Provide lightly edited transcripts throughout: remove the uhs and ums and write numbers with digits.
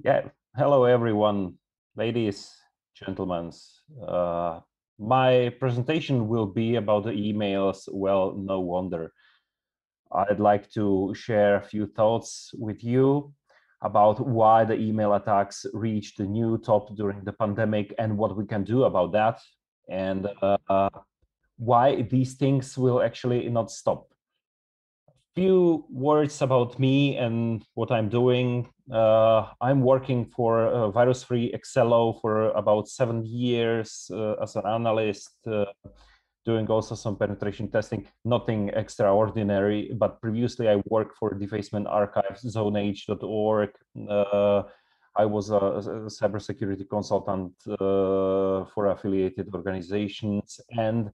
Yeah, hello everyone, ladies, gentlemen. My presentation will be about the emails. Well, no wonder. I'd like to share a few thoughts with you about why the email attacks reached a new top during the pandemic and what we can do about that, and why these things will actually not stop. Few words about me and what I'm doing. I'm working for virus-free Excello for about 7 years as an analyst, doing also some penetration testing, nothing extraordinary, but previously I worked for Defacement Archives, ZoneH.org. I was a cybersecurity consultant for affiliated organizations, and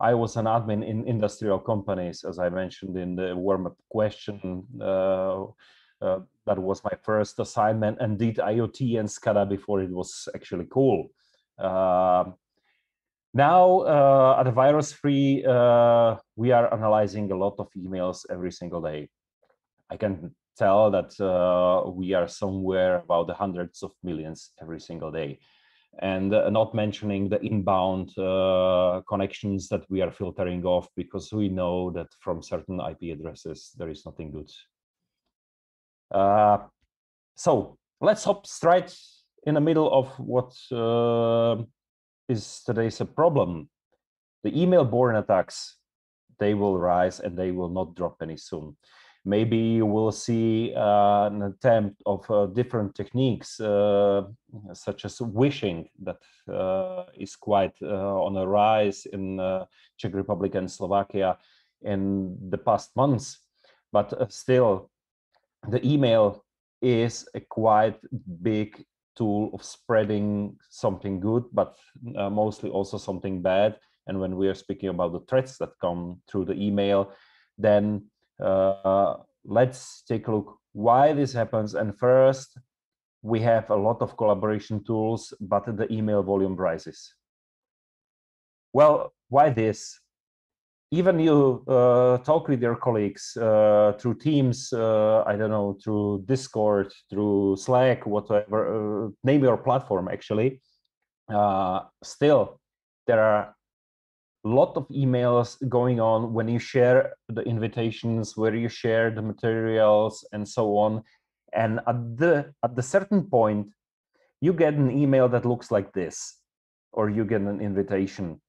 I was an admin in industrial companies, as I mentioned in the warm-up question. That was my first assignment, and did IoT and SCADA before it was actually cool. Now, at Virus Free, we are analyzing a lot of emails every single day. I can tell that we are somewhere about the hundreds of millions every single day. And not mentioning the inbound connections that we are filtering off, because we know that from certain IP addresses, there is nothing good. So let's hop straight in the middle of what is today's a problem. The email-borne attacks, they will rise and they will not drop any soon. Maybe you will see an attempt of different techniques, such as wishing, that is quite on a rise in Czech Republic and Slovakia in the past months. But still, the email is a quite big tool of spreading something good, but mostly also something bad. And when we are speaking about the threats that come through the email, then let's take a look why this happens. And first, we have a lot of collaboration tools, but the email volume rises. Well, why this? Even you talk with your colleagues through Teams, I don't know, through Discord, through Slack, whatever, name your platform actually. Still, there are a lot of emails going on when you share the invitations, where you share the materials and so on. And at the certain point, you get an email that looks like this, or you get an invitation.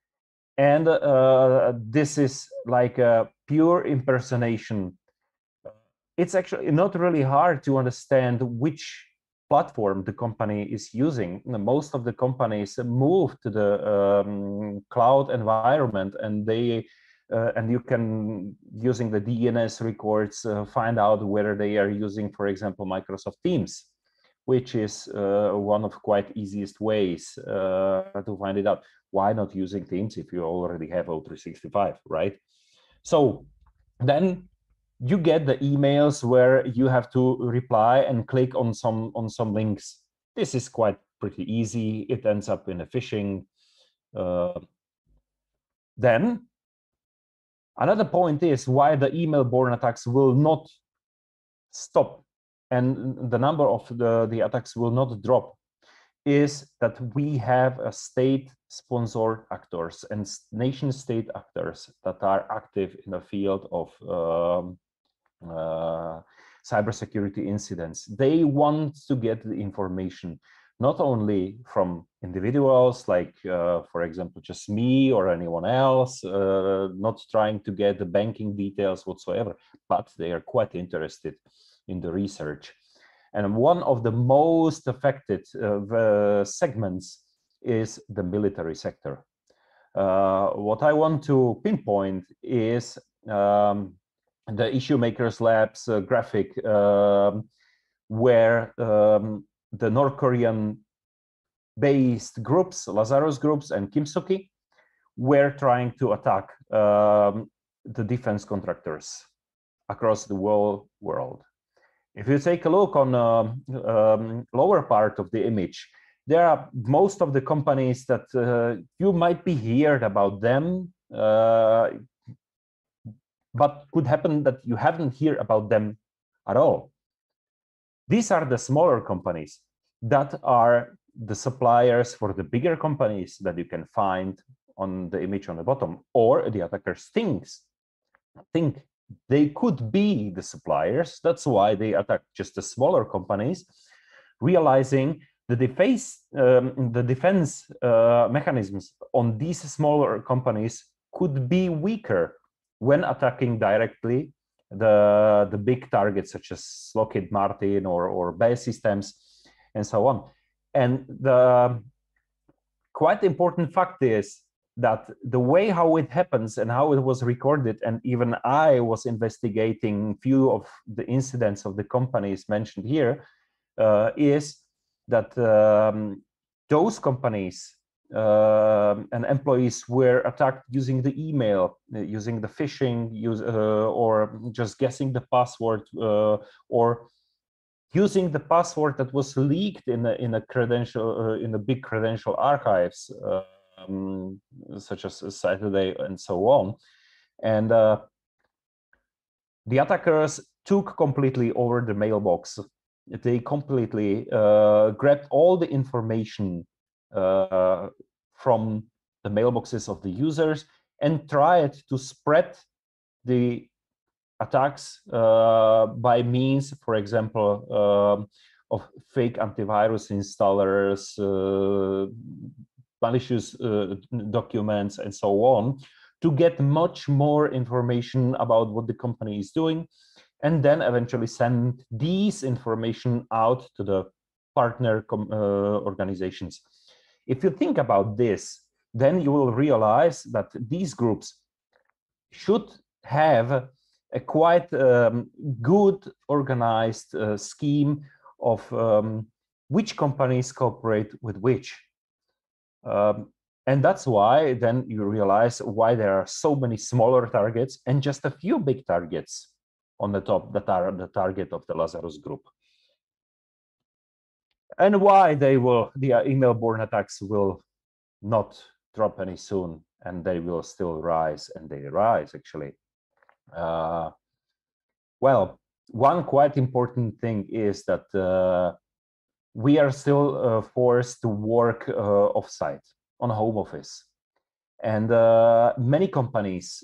And this is like a pure impersonation. It's actually not really hard to understand which platform the company is using. Most of the companies move to the cloud environment, and and you can, using the DNS records, find out whether they are using, for example, Microsoft Teams, which is one of quite easiest ways to find it out. Why not using Teams if you already have O365, right? So then you get the emails where you have to reply and click on some links. This is quite pretty easy. It ends up in a phishing. Then another point is why the email-borne attacks will not stop and the number of the attacks will not drop, is that we have a state-sponsored actors and nation-state actors that are active in the field of cybersecurity incidents. They want to get the information not only from individuals, like, for example, just me or anyone else, not trying to get the banking details whatsoever, but they are quite interested in the research. And one of the most affected segments is the military sector. What I want to pinpoint is the Issue Makers Labs graphic, where the North Korean based groups, Lazarus groups and Kimsoki, were trying to attack the defense contractors across the world. If you take a look on the lower part of the image, there are most of the companies that you might be heard about them, but could happen that you haven't heard about them at all. These are the smaller companies. that are the suppliers for the bigger companies that you can find on the image on the bottom, or the attackers think they could be the suppliers. That's why they attack just the smaller companies, realizing the defense mechanisms on these smaller companies could be weaker when attacking directly the big targets such as Lockheed Martin or BAE Systems and so on. And the quite important fact is that the way how it happens and how it was recorded, and even I was investigating few of the incidents of the companies mentioned here, is that those companies and employees were attacked using the email, using the phishing, or just guessing the password, or using the password that was leaked in a credential in the big credential archives, such as Saturday and so on. And the attackers took completely over the mailbox. They completely grabbed all the information from the mailboxes of the users and tried to spread the attacks by means, for example, of fake antivirus installers, malicious documents, and so on, to get much more information about what the company is doing, and then eventually send these information out to the partner organizations. If you think about this, then you will realize that these groups should have a quite good organized scheme of which companies cooperate with which. And that's why then you realize why there are so many smaller targets and just a few big targets on the top that are the target of the Lazarus group. And why the email-borne attacks will not drop any soon, and they will still rise, and they rise actually. Well, one quite important thing is that we are still forced to work offsite on home office. And many companies,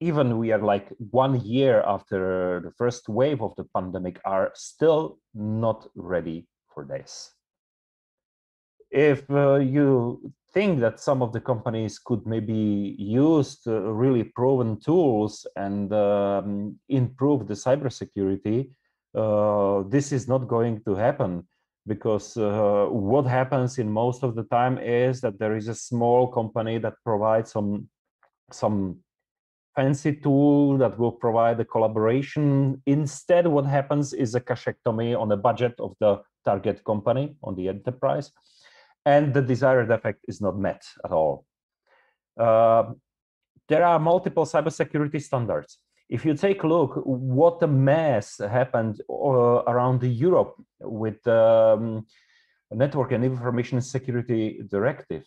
even we are like 1 year after the first wave of the pandemic, are still not ready for this. If you think that some of the companies could maybe use really proven tools and improve the cybersecurity, this is not going to happen, because what happens in most of the time is that there is a small company that provides some fancy tool that will provide the collaboration. Instead, what happens is a cachectomy on the budget of the target company, on the enterprise, and the desired effect is not met at all. There are multiple cybersecurity standards. If you take a look, what a mess happened around Europe with Network and Information Security Directive,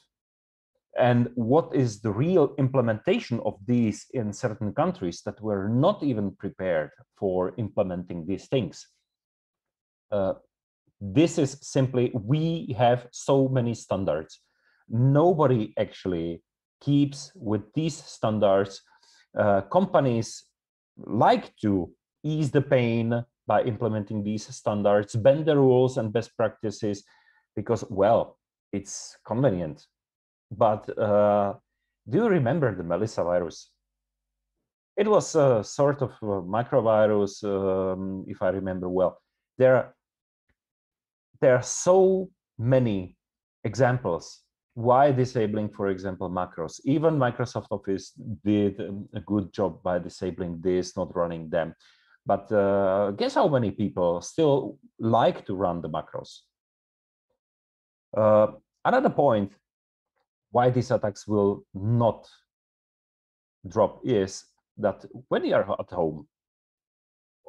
and what is the real implementation of these in certain countries that were not even prepared for implementing these things. This is simply, we have so many standards. Nobody actually keeps with these standards. Companies like to ease the pain by implementing these standards, bend the rules and best practices, because, well, it's convenient. But do you remember the Melissa virus? It was a sort of microvirus, if I remember well. There are so many examples why disabling, for example, macros. Even Microsoft Office did a good job by disabling this, not running them. But guess how many people still like to run the macros? Another point why these attacks will not drop is that when you are at home,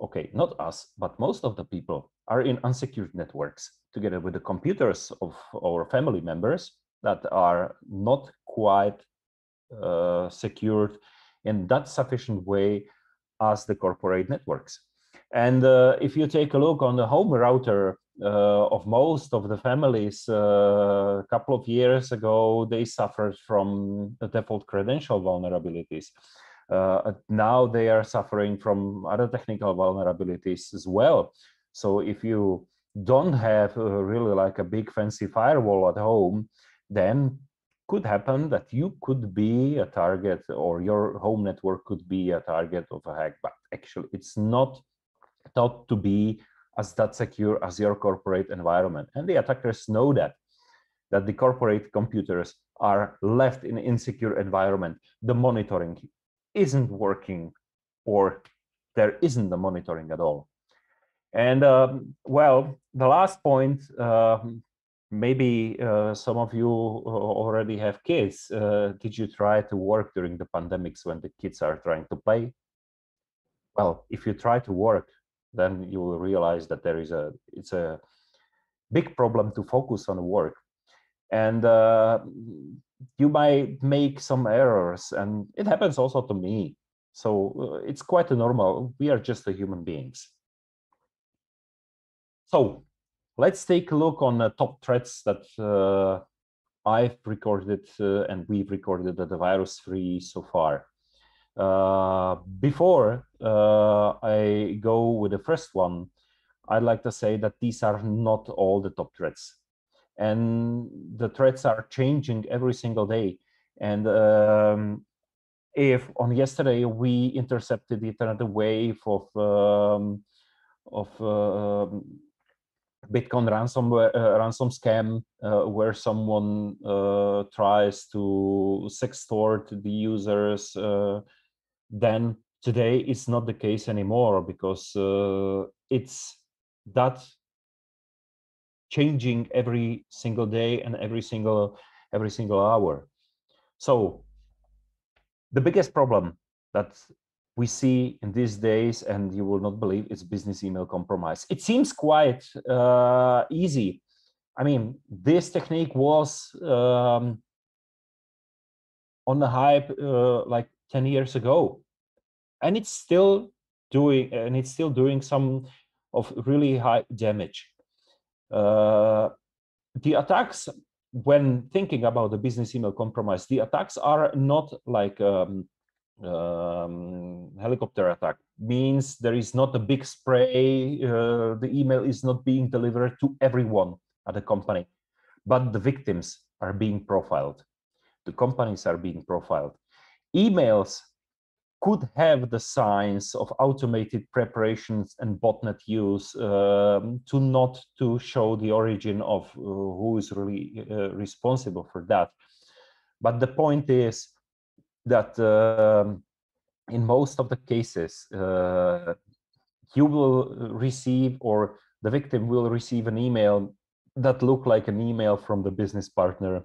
okay, not us, but most of the people are in unsecured networks together with the computers of our family members that are not quite secured in that sufficient way as the corporate networks. And if you take a look on the home router of most of the families a couple of years ago, they suffered from default credential vulnerabilities. Now they are suffering from other technical vulnerabilities as well. So if you don't have really like a big fancy firewall at home, then could happen that you could be a target, or your home network could be a target of a hack, but actually it's not thought to be as that secure as your corporate environment. And the attackers know that the corporate computers are left in an insecure environment. The monitoring isn't working, or there isn't the monitoring at all. And well, the last point, maybe some of you already have kids. Did you try to work during the pandemics when the kids are trying to play? Well, if you try to work, then you will realize that it's a big problem to focus on work. And you might make some errors, and it happens also to me. So it's quite normal. We are just human beings. So let's take a look on the top threats that I've recorded and we've recorded at the virus free so far. Before I go with the first one, I'd like to say that these are not all the top threats, and the threats are changing every single day. And if on yesterday we intercepted the Internet wave of Bitcoin ransom scam, where someone tries to sextort the users, then today it's not the case anymore, because it's that changing every single day and every single hour. So the biggest problem that we see in these days, and you will not believe, it's business email compromise. It seems quite easy. I mean, this technique was on the hype like 10 years ago, and it's still doing some of really high damage. The attacks, when thinking about the business email compromise, the attacks are not like helicopter attack. Means there is not a big spray, the email is not being delivered to everyone at the company, but the victims are being profiled, the companies are being profiled. Emails could have the signs of automated preparations and botnet use to not to show the origin of who is really responsible for that. But the point is that in most of the cases, you will receive, or the victim will receive, an email that look like an email from the business partner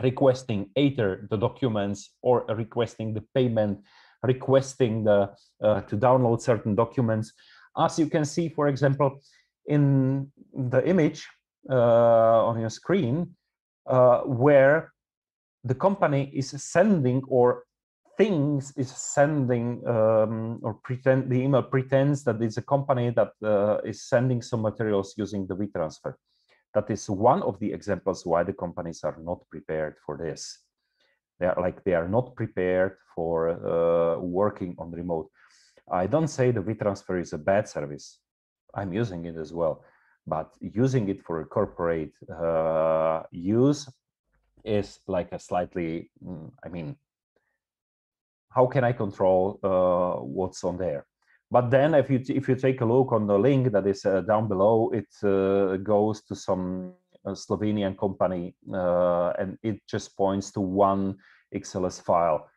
requesting either the documents or requesting the payment, requesting to download certain documents. As you can see, for example, in the image on your screen, where the company is sending, or things is sending, or the email pretends that it's a company that is sending some materials using the WeTransfer. That is one of the examples why the companies are not prepared for this. They are not prepared for working on remote. I don't say the WeTransfer is a bad service. I'm using it as well, but using it for a corporate use is like a slightly, I mean, how can I control what's on there? But then if you take a look on the link that is down below, it goes to some Slovenian company, and it just points to one XLS file.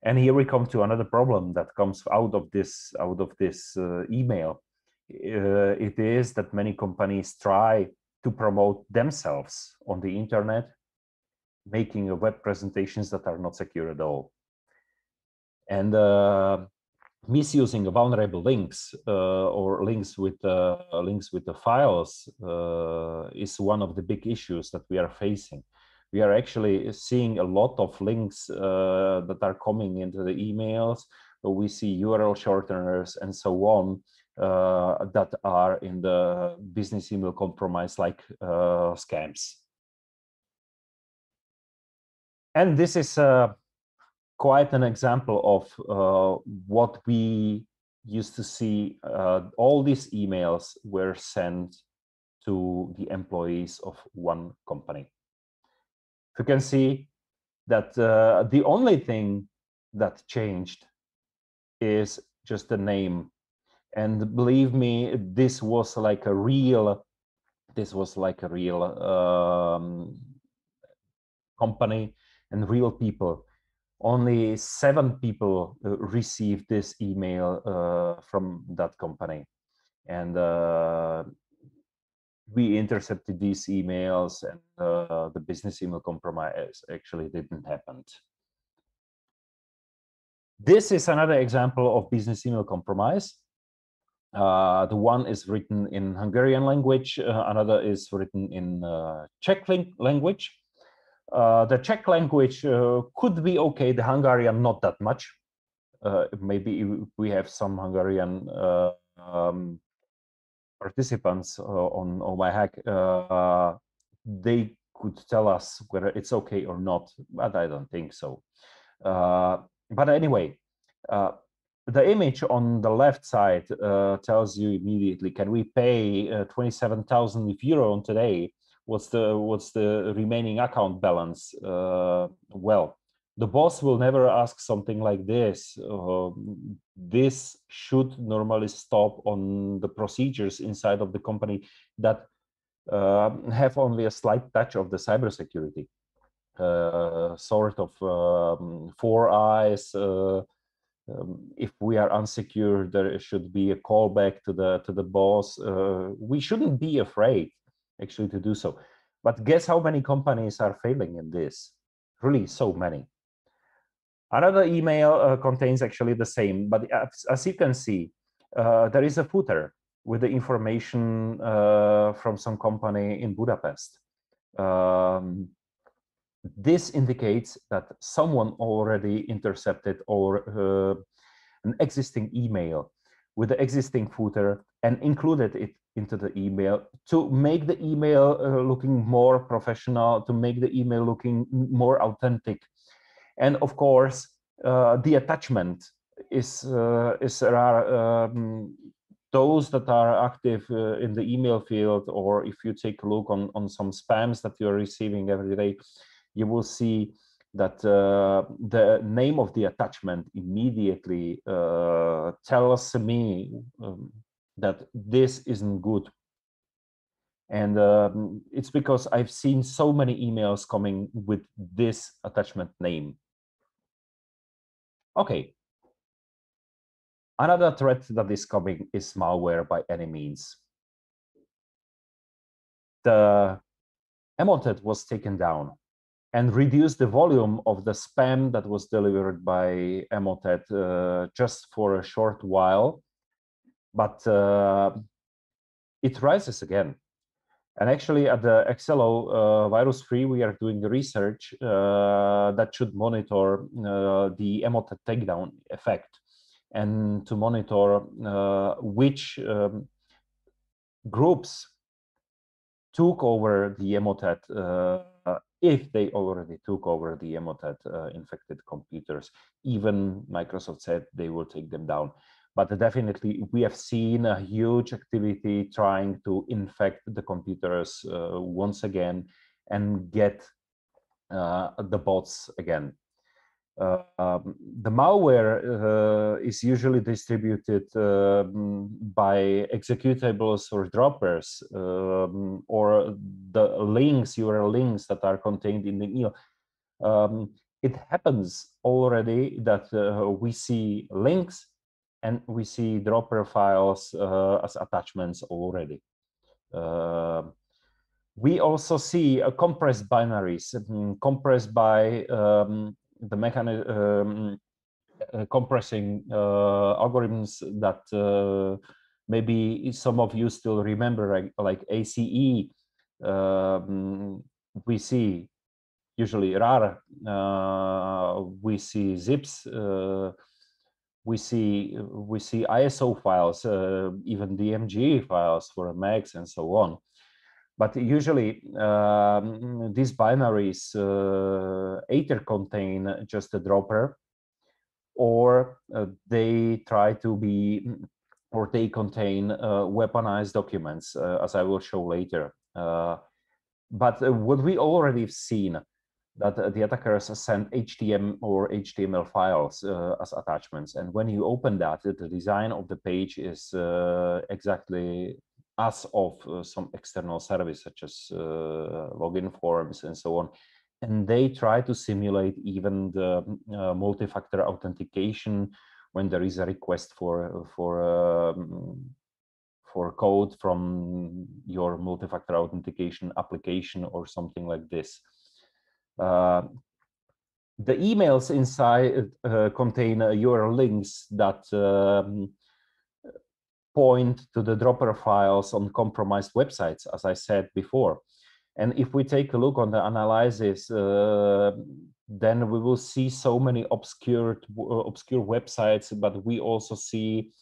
And here we come to another problem that comes out of this email. It is that many companies try to promote themselves on the internet, making web presentations that are not secure at all. And misusing vulnerable links or links with the files is one of the big issues that we are facing. We are actually seeing a lot of links that are coming into the emails. We see URL shorteners and so on that are in the business email compromise, like scams. And this is quite an example of what we used to see. All these emails were sent to the employees of one company. You can see that the only thing that changed is just the name. And believe me, this was like a real company and real people. Only 7 people received this email from that company, and we intercepted these emails, and the business email compromise actually didn't happen. This is another example of business email compromise. The one is written in Hungarian language, another is written in Czech language. The Czech language could be okay, the Hungarian not that much. Maybe we have some Hungarian participants on OMH. They could tell us whether it's okay or not, but I don't think so. But anyway, the image on the left side tells you immediately, can we pay 27,000 euro today? What's the remaining account balance? Well, the boss will never ask something like this. This should normally stop on the procedures inside of the company that have only a slight touch of the cybersecurity. Sort of 4 eyes. If we are unsecure, there should be a callback to the boss. We shouldn't be afraid actually to do so. But guess how many companies are failing in this? Really, so many. Another email contains actually the same, but as you can see, there is a footer with the information from some company in Budapest. This indicates that someone already intercepted or an existing email with the existing footer and included it into the email to make the email looking more professional, to make the email looking more authentic. And of course, the attachment is rare. Those that are active in the email field, or if you take a look on some spams that you're receiving every day, you will see that the name of the attachment immediately tells me that this isn't good. And it's because I've seen so many emails coming with this attachment name. Okay. Another threat that is coming is malware by any means. The Emotet was taken down and reduced the volume of the spam that was delivered by Emotet just for a short while, but it rises again. And actually at the Excello Virus Free, we are doing research that should monitor the Emotet takedown effect and to monitor which groups took over the Emotet, if they already took over the Emotet infected computers. Even Microsoft said they will take them down. But definitely, we have seen a huge activity trying to infect the computers once again and get the bots again. The malware is usually distributed by executables or droppers, or the links, URL links that are contained in the email. It happens already that we see links and we see dropper files as attachments already. We also see compressed binaries, compressed by the mechanism, compressing algorithms that maybe some of you still remember, like ACE. We see usually RAR, we see zips, we see ISO files, even DMG files for Macs and so on. But usually these binaries either contain just a dropper, or they try to be, or they contain weaponized documents, as I will show later. But what we already have seen, that the attackers send HTML or HTML files as attachments. And when you open that, the design of the page is exactly as of some external service, such as login forms and so on. And they try to simulate even the multi-factor authentication when there is a request for code from your multi-factor authentication application or something like this. The emails inside contain URL links that point to the dropper files on compromised websites, as I said before. And if we take a look on the analysis, then we will see so many obscure websites, but we also see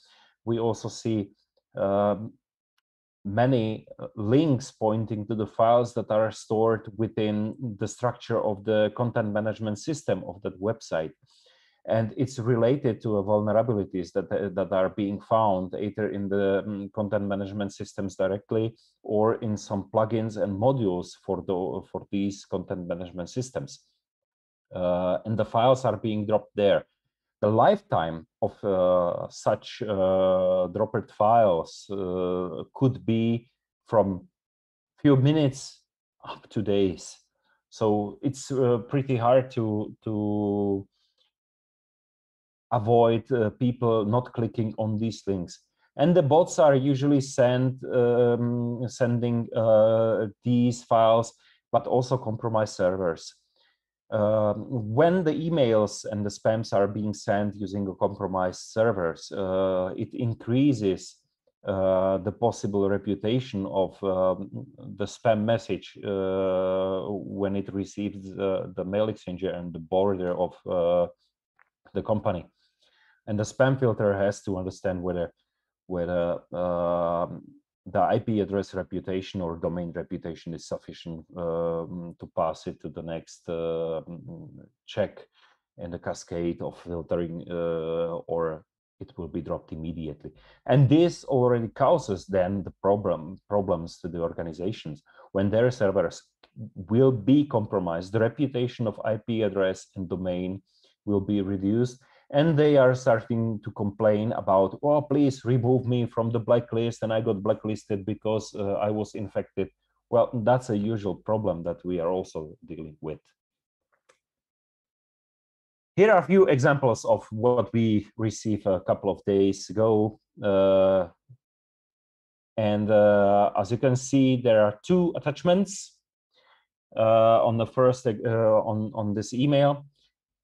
many links pointing to the files that are stored within the structure of the content management system of that website. And it's related to vulnerabilities that are being found either in the content management systems directly, or in some plugins and modules for these content management systems. And the files are being dropped there. The lifetime of such dropped files could be from few minutes up to days. So it's pretty hard to avoid people not clicking on these links. And the bots are usually sending these files, but also compromised servers. When the emails and the spams are being sent using a compromised servers, it increases the possible reputation of the spam message when it receives the mail exchanger and the border of the company. And the spam filter has to understand whether the IP address reputation or domain reputation is sufficient to pass it to the next check in the cascade of filtering, or it will be dropped immediately. And this already causes then the problems to the organizations. When their servers will be compromised, the reputation of IP address and domain will be reduced, and they are starting to complain about, oh, please remove me from the blacklist, and I got blacklisted because I was infected. Well, that's a usual problem that we are also dealing with. Here are a few examples of what we received a couple of days ago. And as you can see, there are two attachments on the first on this email.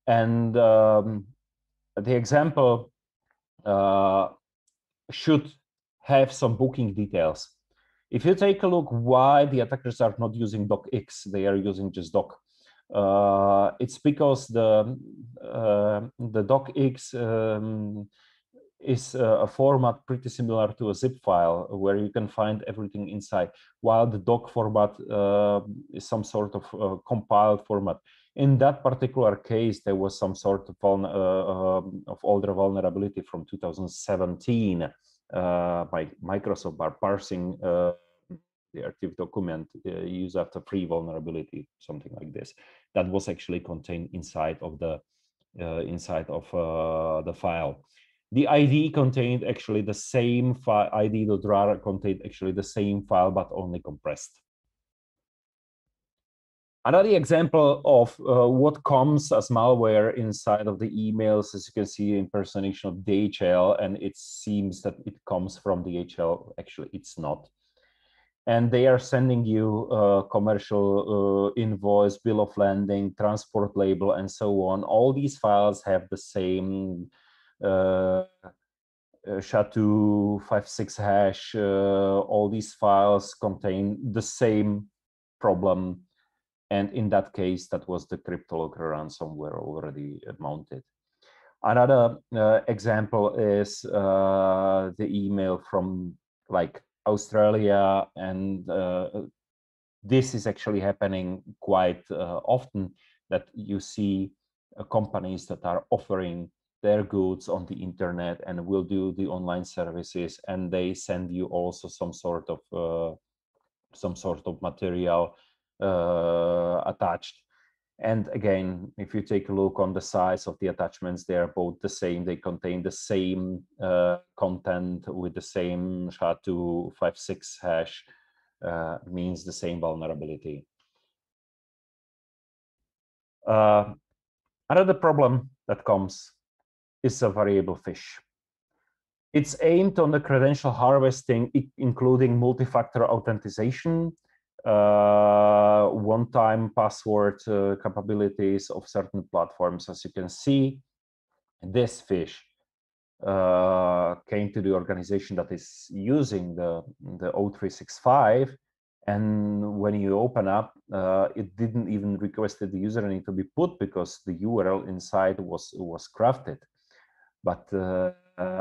And the example should have some booking details. If you take a look why the attackers are not using docx, they are using just doc. It's because the docx is a format pretty similar to a zip file where you can find everything inside, while the doc format is some sort of compiled format. In that particular case, there was some sort of older vulnerability from 2017 by Microsoft by parsing the active document used after free vulnerability, something like this. That was actually contained inside of the file. The ID contained actually the same file. ID.rar contained actually the same file, but only compressed. Another example of what comes as malware inside of the emails, as you can see, impersonation of DHL, and it seems that it comes from DHL. Actually, it's not. And they are sending you a commercial invoice, bill of lading, transport label, and so on. All these files have the same SHA-256 hash. All these files contain the same problem. And in that case, that was the CryptoLocker ransomware already mounted. Another example is the email from like Australia, and this is actually happening quite often, that you see companies that are offering their goods on the internet and will do the online services, and they send you also some sort of material attached. And again, if you take a look on the size of the attachments, they are both the same. They contain the same content with the same SHA-256 hash, means the same vulnerability. Another problem that comes is a variable fish. It's aimed on the credential harvesting, including multi-factor authentication, one-time password capabilities of certain platforms. As you can see, this fish came to the organization that is using the O365, and when you open up, it didn't even request the username to be put because the URL inside was crafted. But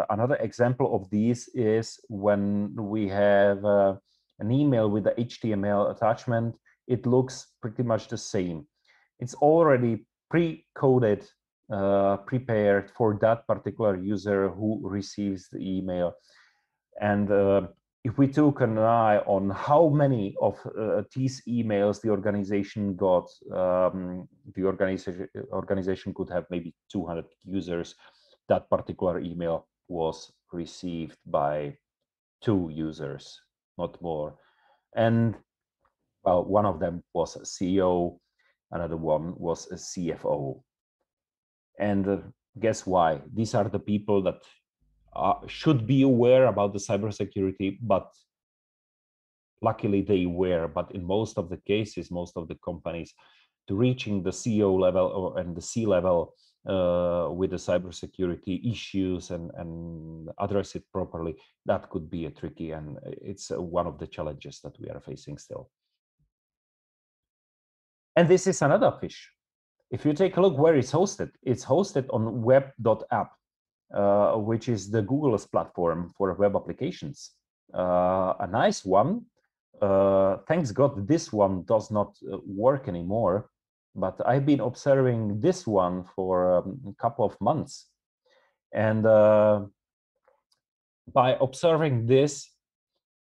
another example of these is when we have an email with the HTML attachment. It looks pretty much the same. It's already pre-coded, prepared for that particular user who receives the email. And if we took an eye on how many of these emails the organization got, the organization could have maybe 200 users. That particular email was received by 2 users, not more. And well, one of them was a CEO, another one was a CFO. And guess why? These are the people that should be aware about the cybersecurity, but luckily they were. But in most of the cases, most of the companies, to reaching the CEO level and the C level with the cybersecurity issues and address it properly, that could be a tricky, and it's one of the challenges that we are facing still. And this is another fish. If you take a look where it's hosted on web.app, which is the Google's platform for web applications. A nice one. Thanks God, this one does not work anymore, but I've been observing this one for a couple of months. And by observing this,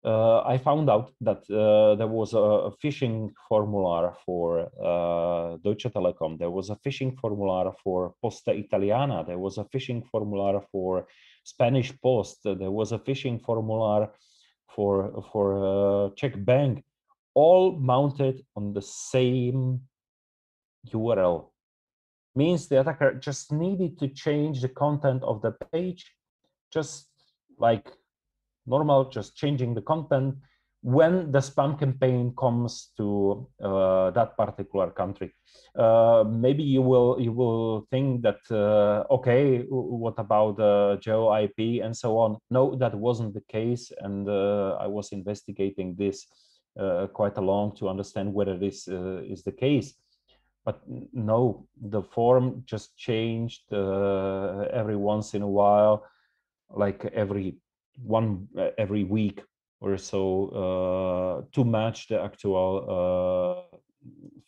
I found out that there was a phishing formula for Deutsche Telekom. There was a phishing formula for Poste Italiana. There was a phishing formula for Spanish Post. There was a phishing formula for Czech Bank, all mounted on the same URL. Means the attacker just needed to change the content of the page, just like normal, just changing the content when the spam campaign comes to that particular country. Maybe you will think that okay, what about geo IP and so on? No, that wasn't the case, and I was investigating this quite along to understand whether this is the case. But no, the form just changed every once in a while, like every week or so, to match the actual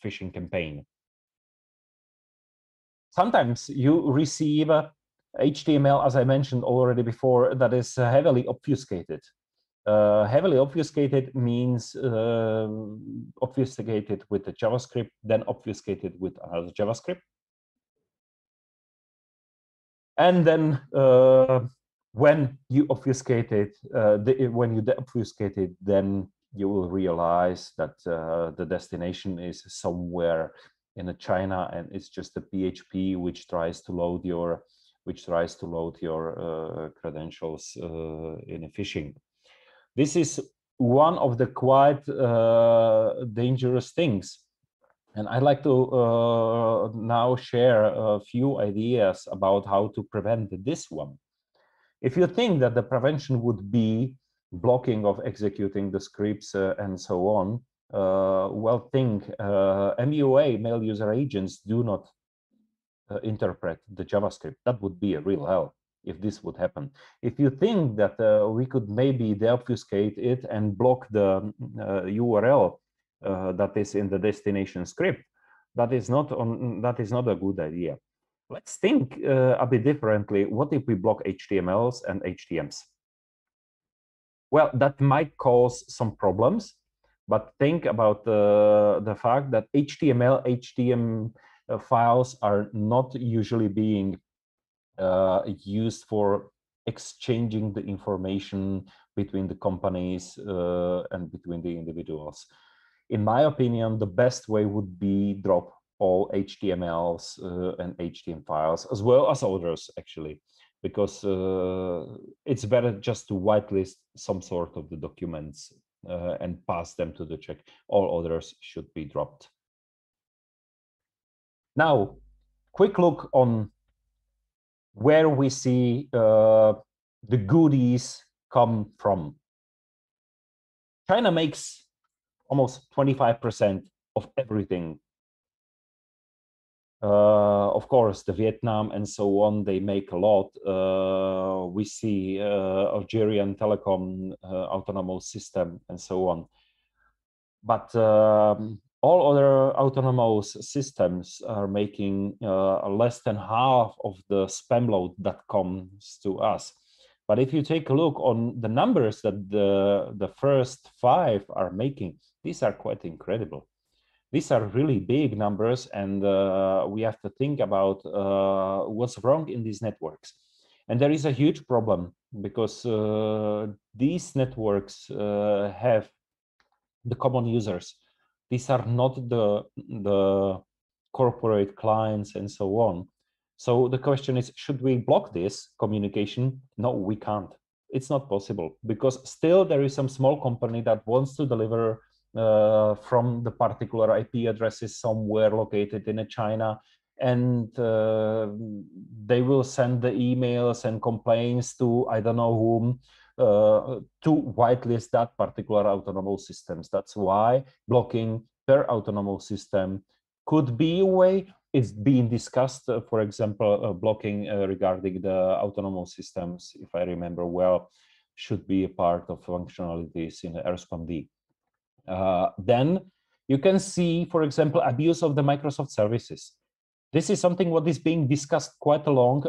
phishing campaign. Sometimes you receive HTML, as I mentioned already before, that is heavily obfuscated. Heavily obfuscated means obfuscated with the JavaScript, then obfuscated with another JavaScript. And then when you obfuscate it, when you deobfuscate it, then you will realize that the destination is somewhere in China, and it's just a PHP which tries to load your credentials in a phishing. This is one of the quite dangerous things. And I'd like to now share a few ideas about how to prevent this one. If you think that the prevention would be blocking of executing the scripts and so on, well, think MUA, mail user agents, do not interpret the JavaScript. That would be a real hell if this would happen. If you think that we could maybe deobfuscate it and block the URL that is in the destination script, that is not a good idea. Let's think a bit differently. What if we block HTMLs and HTMs? Well, that might cause some problems, but think about the fact that HTML, HTM files are not usually being used for exchanging the information between the companies and between the individuals. In my opinion, the best way would be drop all HTMLs and HTM files, as well as others, actually, because it's better just to whitelist some sort of the documents and pass them to the check. All others should be dropped. Now, quick look on where we see the goodies come from. China makes almost 25% of everything. Of course, the Vietnam and so on, they make a lot. We see Algerian telecom autonomous system and so on. But all other autonomous systems are making less than half of the spam load that comes to us. But if you take a look on the numbers that the first 5 are making, these are quite incredible. These are really big numbers, and we have to think about what's wrong in these networks. And there is a huge problem because these networks have the common users. These are not the corporate clients and so on. So the question is, should we block this communication? No, we can't. It's not possible because still there is some small company that wants to deliver from the particular IP addresses somewhere located in China, and they will send the emails and complaints to I don't know whom to whitelist that particular autonomous systems. That's why blocking per autonomous system could be a way. It's being discussed, for example, blocking regarding the autonomous systems, if I remember well, should be a part of functionalities in RSpamD. Then you can see, for example, abuse of the Microsoft services. This is something what is being discussed quite along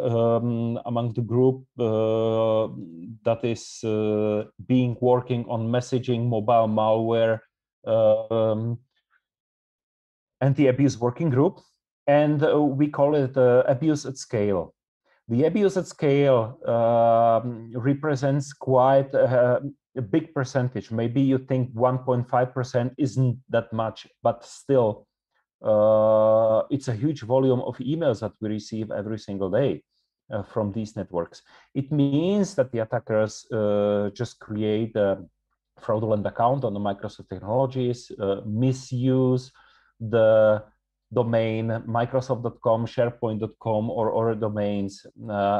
among the group that is being working on messaging, mobile malware, anti-abuse working group, and we call it abuse at scale. The abuse at scale represents quite a big percentage. Maybe you think 1.5% isn't that much, but still, it's a huge volume of emails that we receive every single day from these networks. It means that the attackers just create a fraudulent account on the Microsoft technologies, misuse the domain microsoft.com, sharepoint.com, or other domains.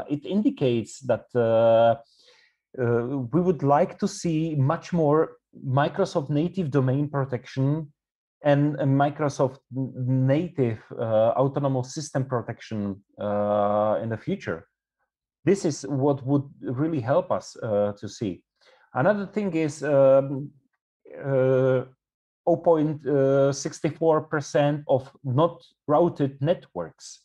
It indicates that we would like to see much more Microsoft native domain protection and Microsoft native autonomous system protection in the future. This is what would really help us to see. Another thing is 0.64% of not routed networks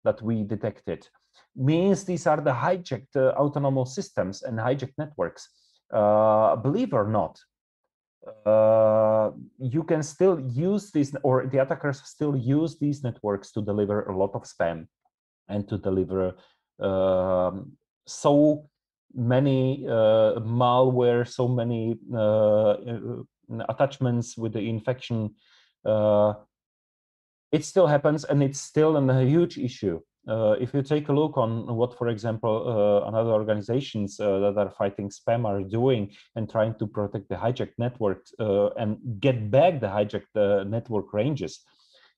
that we detected means these are the hijacked autonomous systems and hijacked networks. Believe or not, you can still use these, or the attackers still use these networks to deliver a lot of spam and to deliver so many malware, so many attachments with the infection. It still happens, and it's still a huge issue. If you take a look on what, for example, another organizations that are fighting spam are doing and trying to protect the hijacked network and get back the hijacked network ranges,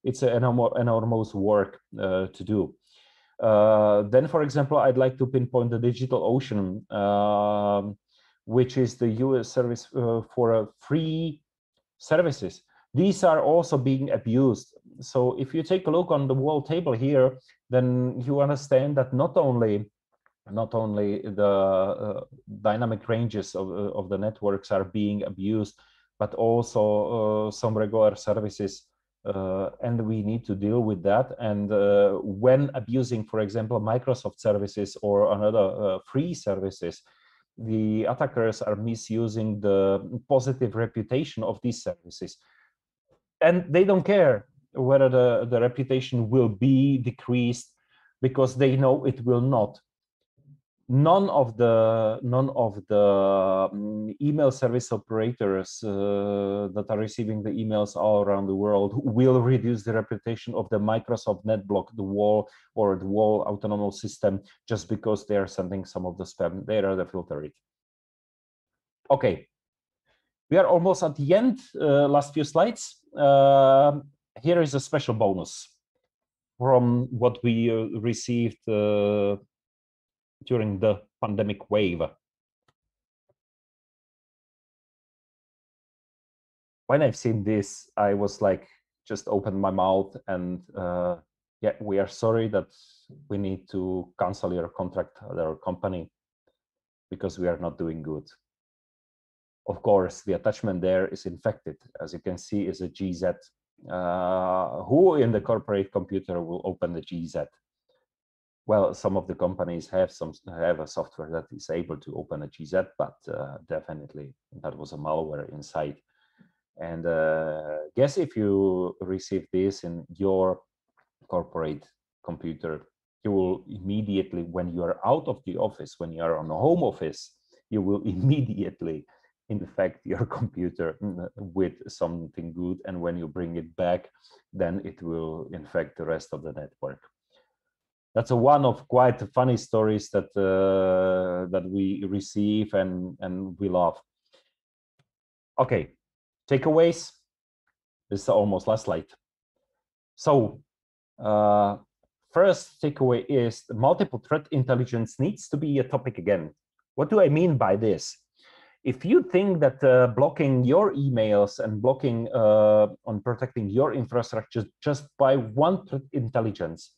it's an enormous work to do. Then, for example, I'd like to pinpoint the DigitalOcean, which is the US service for free services. These are also being abused. So if you take a look on the wall table here, then you understand that not only the dynamic ranges of the networks are being abused, but also some regular services, and we need to deal with that. And when abusing, for example, Microsoft services or another free services, the attackers are misusing the positive reputation of these services. And they don't care whether the reputation will be decreased, because they know it will not. None of the email service operators that are receiving the emails all around the world will reduce the reputation of the Microsoft NetBlock, the wall, or the wall autonomous system, just because they are sending some of the spam. They rather filter it. Okay, we are almost at the end. Last few slides. Here is a special bonus from what we received during the pandemic wave. When I've seen this, I was like, just opened my mouth and yeah, we are sorry that we need to cancel your contract with our company because we are not doing good. Of course, the attachment there is infected. As you can see, is a GZ. Who in the corporate computer will open the GZ? Well, some of the companies have a software that is able to open a GZ, but definitely that was a malware inside. And guess if you receive this in your corporate computer, you will immediately, when you are out of the office, when you are on a home office, you will immediately infect your computer with something good. And when you bring it back, then it will infect the rest of the network. That's one of quite funny stories that that we receive and we love. Okay, takeaways. This is almost last slide. So first takeaway is the multiple threat intelligence needs to be a topic again. What do I mean by this? If you think that blocking your emails and blocking on protecting your infrastructure just by one threat intelligence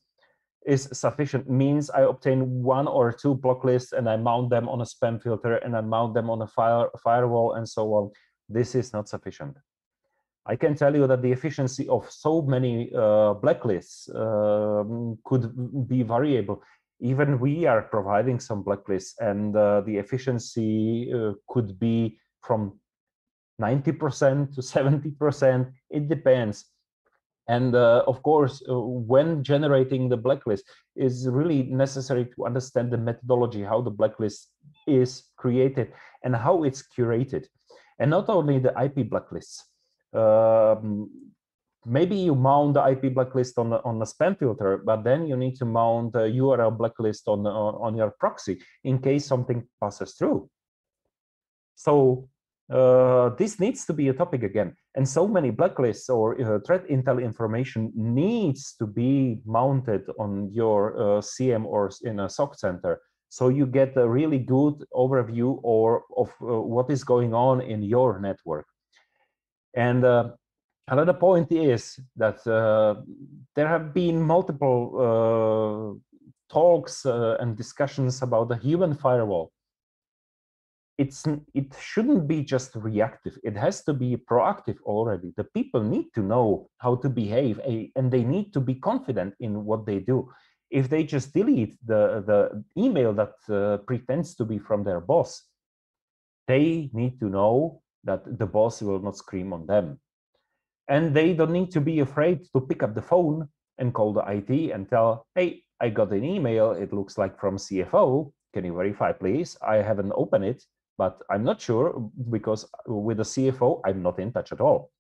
is sufficient, means I obtain one or two block lists and I mount them on a spam filter and I mount them on a firewall and so on, this is not sufficient. I can tell you that the efficiency of so many blacklists could be variable. Even we are providing some blacklists, and the efficiency could be from 90% to 70%. It depends. And of course, when generating the blacklist, is really necessary to understand the methodology, how the blacklist is created and how it's curated. And not only the IP blacklists. Maybe you mount the IP blacklist on a spam filter, but then you need to mount a URL blacklist on your proxy in case something passes through. So this needs to be a topic again. And so many blacklists or threat intel information needs to be mounted on your CM or in a SOC center. So you get a really good overview of what is going on in your network. And another point is that there have been multiple talks and discussions about the human firewall. It shouldn't be just reactive. It has to be proactive already. The people need to know how to behave, and they need to be confident in what they do. If they just delete the email that pretends to be from their boss, they need to know that the boss will not scream on them. And they don't need to be afraid to pick up the phone and call the IT and tell, hey, I got an email. It looks like from CFO. Can you verify, please? I haven't opened it, but I'm not sure, because with the CFO, I'm not in touch at all.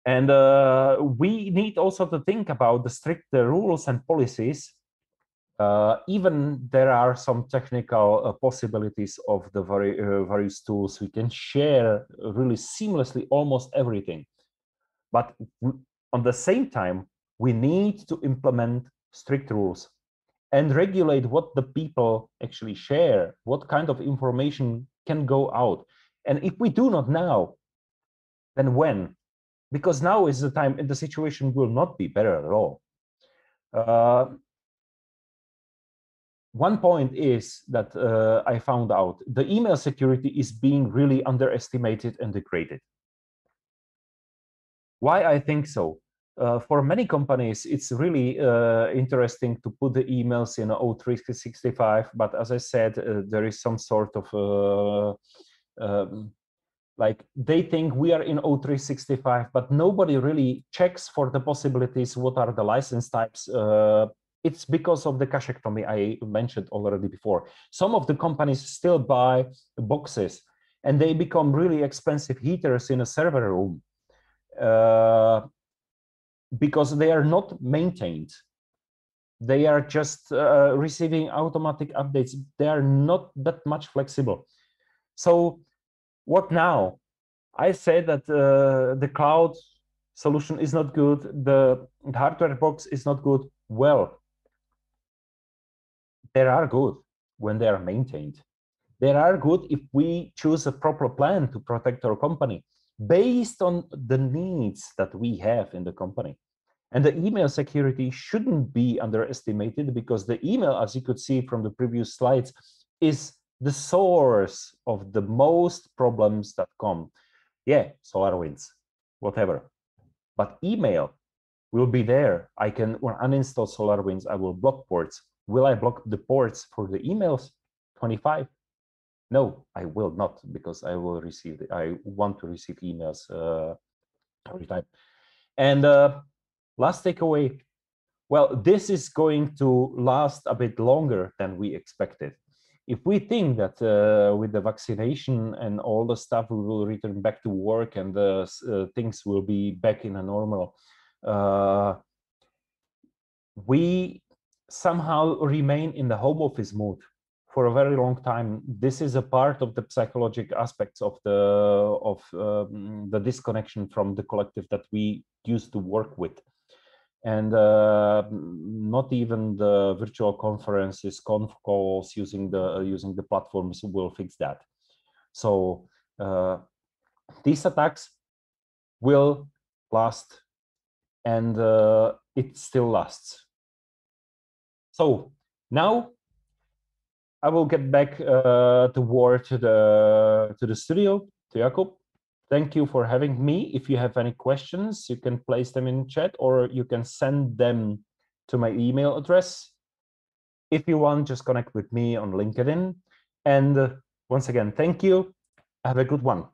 And we need also to think about the strict rules and policies. Even there are some technical possibilities of the various tools. We can share really seamlessly almost everything. But on the same time, we need to implement strict rules and regulate what the people actually share, what kind of information can go out. And if we do not now, then when? because now is the time, and the situation will not be better at all. One point is that I found out the email security is being really underestimated and degraded. Why I think so? For many companies, it's really interesting to put the emails in O365, but as I said, there is some sort of like they think we are in O365, but nobody really checks for the possibilities. What are the license types? It's because of the cachectomy I mentioned already before. Some of the companies still buy boxes and they become really expensive heaters in a server room because they are not maintained. They are just receiving automatic updates. They are not that much flexible. So what now? I say that the cloud solution is not good. The hardware box is not good. Well, they are good when they are maintained. They are good if we choose a proper plan to protect our company based on the needs that we have in the company. And the email security shouldn't be underestimated because the email, as you could see from the previous slides, is the source of the most problems that come. Yeah, SolarWinds, whatever. But email will be there. I can uninstall SolarWinds. I will block ports. Will I block the ports for the emails? 25? No, I will not, because I will receive. I want to receive emails every time. And last takeaway. Well, this is going to last a bit longer than we expected. If we think that with the vaccination and all the stuff, we will return back to work and things will be back in a normal, we somehow remain in the home office mode for a very long time. This is a part of the psychological aspects of the disconnection from the collective that we used to work with. And not even the virtual conferences, conf calls using the platforms will fix that. So these attacks will last, and it still lasts. So now I will get back the word to the studio, to Jakob. Thank you for having me. If you have any questions, you can place them in chat or you can send them to my email address. If you want, just connect with me on LinkedIn. And once again, thank you. Have a good one.